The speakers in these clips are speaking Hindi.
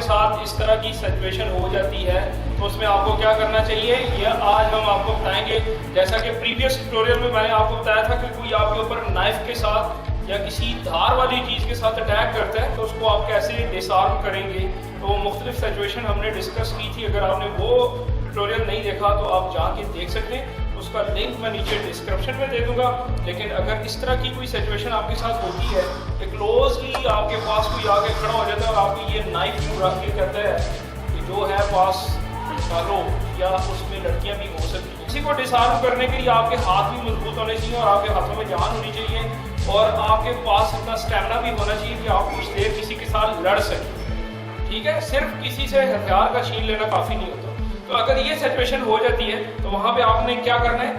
साथ इस तरह की सिचुएशन हो जाती है तो उसमें आपको क्या करना चाहिए, यह आज हम आपको बताएंगे। जैसा कि प्रीवियस ट्यूटोरियल में मैंने आपको बताया था कि कोई आपके ऊपर नाइफ के साथ या किसी धार वाली चीज़ के साथ अटैक करता है तो उसको आप कैसे डिसआर्म करेंगे। तो वो मुख्तलिफ सिचुएशन हमने डिस्कस की थी। अगर आपने वो ट्यूटोरियल नहीं देखा तो आप जाके देख सकते हैं, उसका लिंक मैं नीचे डिस्क्रिप्शन में दे दूंगा। लेकिन अगर इस तरह की कोई सिचुएशन आपके साथ होती है कि क्लोजली आपके पास कोई आगे खड़ा हो जाता है और आपको ये नाइफ यूँ रख के कहता है कि जो है पास निकालो, या उसमें लड़कियां भी हो सकती हैं। किसी को डिसआर्म करने के लिए आपके हाथ भी मजबूत होने चाहिए और आपके हाथों में जान होनी चाहिए और आपके पास इतना स्टेमिना भी होना चाहिए कि आप कुछ देर किसी के साथ लड़ सकें। ठीक है, सिर्फ किसी से हथियार का छीन लेना काफ़ी नहीं होता। तो अगर ये सिचुएशन हो जाती है तो वहां पे आपने क्या करना है,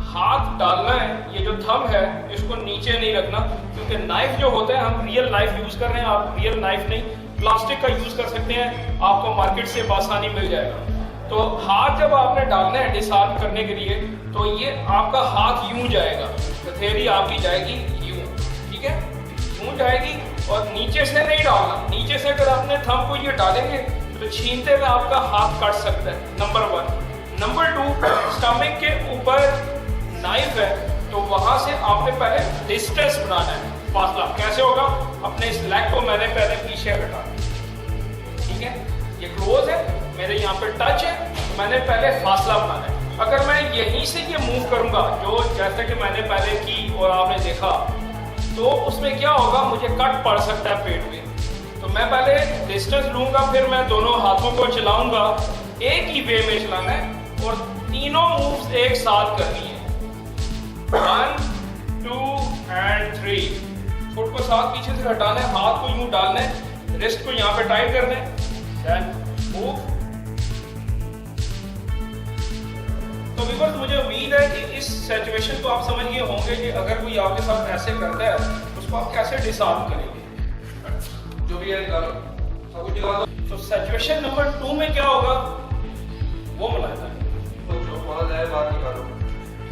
हाथ डालना है। ये जो थंब है इसको नीचे नहीं रखना, क्योंकि नाइफ जो होता है हम रियल नाइफ यूज कर रहे हैं, आप रियल नाइफ नहीं प्लास्टिक का यूज कर सकते हैं, आपको मार्केट से आसानी मिल जाएगा। तो हाथ जब आपने डालना है डिसआर्म करने के लिए तो ये आपका हाथ यूं जाएगा, हथेली आपकी जाएगी यूं, ठीक है, यूं जाएगी और नीचे से नहीं डालना। नीचे से अगर आपने थंब को ये डालेंगे तो छीनते हुए आपका हाथ कट सकता है, नंबर 1। नंबर 2, स्टमक के ऊपर नाइफ है तो वहां से आपने पहले डिस्टेंस बनाना है, फासला। कैसे होगा, अपने इस लेग को मैंने पहले पीछे हटा, ठीक है, ये क्लोज है, मेरे यहाँ पे टच है, तो मैंने पहले फासला बनाना है। अगर मैं यहीं से ये मूव करूंगा जो जैसे कि मैंने पहले की और आपने देखा, तो उसमें क्या होगा, मुझे कट पड़ सकता है पेट में। तो मैं पहले डिस्टेंस लूंगा, फिर मैं दोनों हाथों को चलाऊंगा, एक ही वे में चलाना है और तीनों मूव्स एक साथ करनी है, 1 2 एंड 3। फुट को साथ पीछे से हटाना है, हाथ को यूं डालना है, रिस्ट को यहाँ पे टाइट करना है, देन मूव। तो व्यूअर्स, मुझे उम्मीद है कि इस सिचुएशन को आप समझ गए होंगे कि अगर कोई आपके साथ ऐसे करता है उसको आप कैसे डिसआर्म करेंगे। जो भी है निकालो, सब कुछ निकाल दो। तो सिचुएशन नंबर 2 में क्या होगा वो बताना है, तो जो बात है बात निकालो।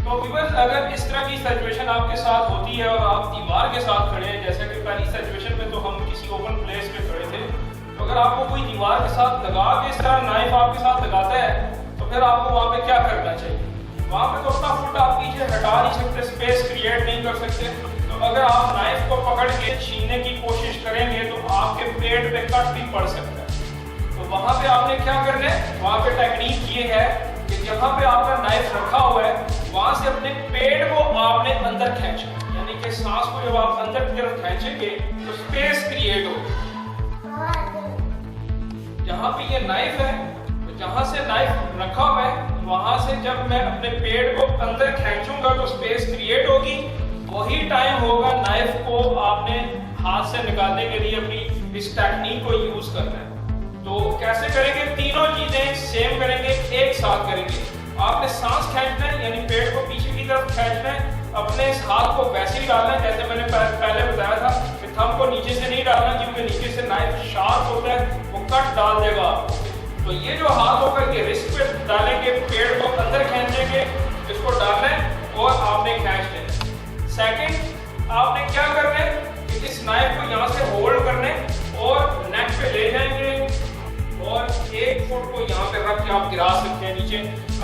तो व्यूअर्स, अगर इस तरह की सिचुएशन आपके साथ होती है और आप दीवार के साथ खड़े हैं, जैसे कि पहली सिचुएशन में तो हम किसी ओपन प्लेस पे खड़े थे, तो अगर आपको कोई दीवार के साथ लगा के इस तरह नाइफ आपके साथ लगाता है तो फिर आपको वहां पे क्या करना चाहिए। वहां पे तो अपना फुट आप पीछे हटा नहीं सकते, स्पेस क्रिएट नहीं कर सकते। तो अगर आप नाइफ को पकड़ के छीनने की कोशिश करेंगे तो आपके पेट पे कट भी पड़ सकता है। तो वहां पे आपने क्या करना है, वहां पे टेक्निक ये है कि जहां पे आपका नाइफ रखा हुआ है वहां से अपने पेट को आपने अंदर खींचना, यानी कि सांस को जब आप अंदर की तरफ खींचेंगे तो स्पेस क्रिएट होगी। जहां पे ये नाइफ है, तो जहां से नाइफ रखा हुआ है वहां से जब मैं अपने पेट को अंदर खींचूंगा तो स्पेस क्रिएट होगी। वही टाइम होगा नाइफ को आपने हाथ से निकालने के लिए अपनी इस टेक्निक को यूज करना है। तो कैसे करेंगे, तीनों चीजें सेम करेंगे, एक साथ करेंगे। आपने सांस खींचना है, यानी पेट को पीछे की तरफ खींचना है, अपने इस हाथ को वैसे ही डालना है जैसे मैंने पहले बताया था कि थंब को नीचे से नहीं डालना, क्योंकि नीचे से नाइफ शार्प होता है, वो कट डाल देगा आपको। तो ये जो हाथ होगा ये रिस्ट पे डालेंगे, पेट को अंदर खींचेंगे, इसको डालना है और आपने खींच लेना। सेकंड, आपने क्या करना है कि इस नाइफ को यहाँ से होल्ड करने और नेक पे ले जाएंगे और एक फुट को यहाँ पे रख के आप गिरा सकते हैं नीचे।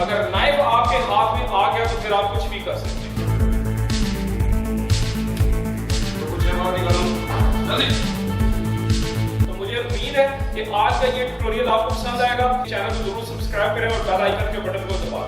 अगर नाइफ आपके हाथ में आ गया तो फिर आप कुछ भी कर सकते हैं। तो कुछ तो मुझे उम्मीद है कि आज का ये ट्यूटोरियल आपको पसंद आएगा। चैनल को जरूर सब्सक्राइब करें और बेल आइकन के बटन को दबाएं।